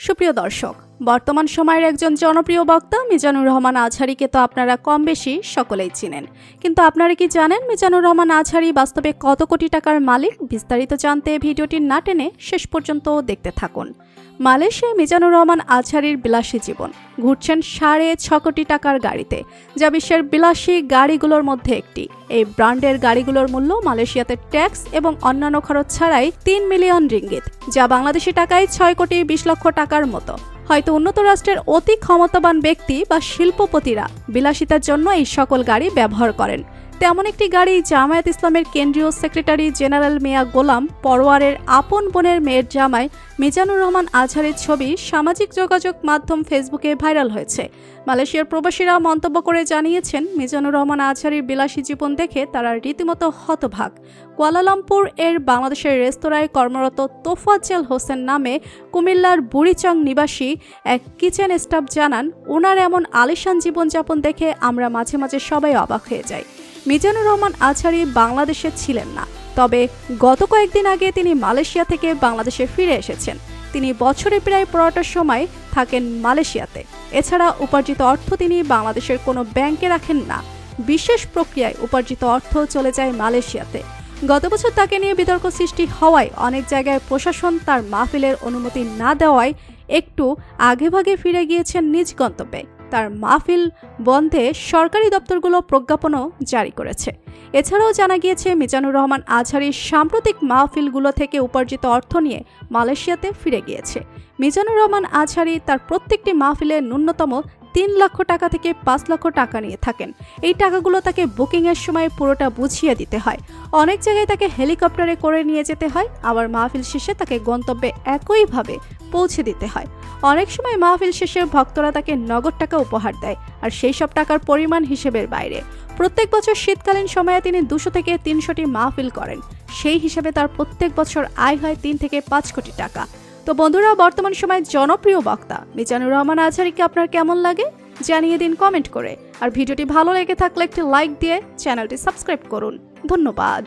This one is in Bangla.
সুপ্রিয় দর্শক, বর্তমান সময়ের একজন জনপ্রিয় বক্তা মিজানুর রহমান আজহারীকে তো আপনারা কম বেশি সকলেই চিনেন। কিন্তু আপনারা কি জানেন মিজানুর রহমান আজহারী বাস্তবে কত কোটি টাকার মালিক? বিস্তারিত জানতে ভিডিওটি না টেনে শেষ পর্যন্ত দেখতে থাকুন। মালয়েশিয়ায় মিজানুর রহমান আজহারীর বিলাসী জীবন। ঘুরছেন 6.5 কোটি টাকার গাড়িতে, যা বিশ্বের বিলাসী গাড়িগুলোর মধ্যে একটি। এই ব্র্যান্ডের গাড়িগুলোর মূল্য মালয়েশিয়াতে ট্যাক্স এবং অন্যান্য খরচ ছাড়াই 3 মিলিয়ন রিঙ্গিত, যা বাংলাদেশি টাকায় 6 কোটি 20 লক্ষ টাকার মতো। হয়তো উন্নত রাষ্ট্রের অতি ক্ষমতাবান ব্যক্তি বা শিল্পপতিরা বিলাসিতার জন্য এই সকল গাড়ি ব্যবহার করেন। তেমন একটি গাড়ি জামায়াত ইসলামের কেন্দ্রীয় সেক্রেটারি জেনারেল মিয়া গোলাম পরোয়ারের আপন বোনের মেয়ের জামাই মিজানুর রহমান আজহারীর ছবি সামাজিক যোগাযোগ মাধ্যম ফেসবুকে ভাইরাল হয়েছে। মালয়েশিয়ার প্রবাসীরা মন্তব্য করে জানিয়েছেন, মিজানুর রহমান আজহারীর বিলাসী জীবন দেখে তারা রীতিমতো হতবাক। কুয়ালালামপুর এর বাংলাদেশের রেস্তোরাঁয় কর্মরত তোফাজ্জল হোসেন নামে কুমিল্লার বুড়িচং নিবাসী এক কিচেন স্টাফ জানান, ওনার এমন আলিশান জীবনযাপন দেখে আমরা মাঝে মাঝে সবাই অবাক হয়ে যাই। মিজানুর রহমান আজহারী বাংলাদেশে ছিলেন না, তবে গত কয়েকদিন আগে তিনি মালয়েশিয়া থেকে বাংলাদেশে ফিরে এসেছেন। তিনি বছরে প্রায় 15টার সময় থাকেন মালয়েশিয়াতে। এছাড়া উপার্জিত অর্থ তিনি বাংলাদেশের কোনো ব্যাংকে রাখেন না। বিশেষ প্রক্রিয়ায় উপার্জিত অর্থ চলে যায় মালয়েশিয়াতে। গত বছর তাকে নিয়ে বিতর্ক সৃষ্টি হওয়ায় অনেক জায়গায় প্রশাসন তার মাহফিলের অনুমতি না দেওয়ায় একটু আগেভাগে ফিরে গিয়েছেন নিজ গন্তব্যে। তার মাহফিল বন্ধে সরকারি দপ্তরগুলো প্রজ্ঞাপনও জারি করেছে। এছাড়াও জানা গিয়েছে মিজানুর রহমান আজহারীর সাম্প্রতিক মাহফিলগুলো থেকে উপার্জিত অর্থ নিয়ে মালয়েশিয়াতে ফিরে গিয়েছে। মিজানুর রহমান আজহারী তার প্রত্যেকটি মাহফিলে ন্যূনতম 3 লক্ষ টাকা থেকে 5 লক্ষ টাকা নিয়ে থাকেন। এই টাকাগুলো তাকে বুকিংয়ের সময় পুরোটা বুঝিয়ে দিতে হয়। অনেক জায়গায় তাকে হেলিকপ্টারে করে নিয়ে যেতে হয়, আবার মাহফিল শেষে তাকে গন্তব্যে একইভাবে পৌঁছে দিতে হয়। অনেক সময় মাহফিল শেষে ভক্তরা তাকে নগদ টাকা উপহার দেয়, আর সেই সব টাকার পরিমাণ হিসেবের বাইরে। প্রত্যেক বছর শীতকালীন সময়ে তিনি 200 থেকে 300টি মাহফিল করেন। সেই হিসেবে তার প্রত্যেক বছর আয় হয় 3 থেকে 5 কোটি টাকা। তো বন্ধুরা, বর্তমান সময়ে জনপ্রিয় বক্তা মিজানুর রহমান আজহারীকে আপনার কেমন লাগে জানিয়ে দিন কমেন্ট করে। আর ভিডিওটি ভালো লেগে থাকলে একটি লাইক দিয়ে চ্যানেলটি সাবস্ক্রাইব করুন। ধন্যবাদ।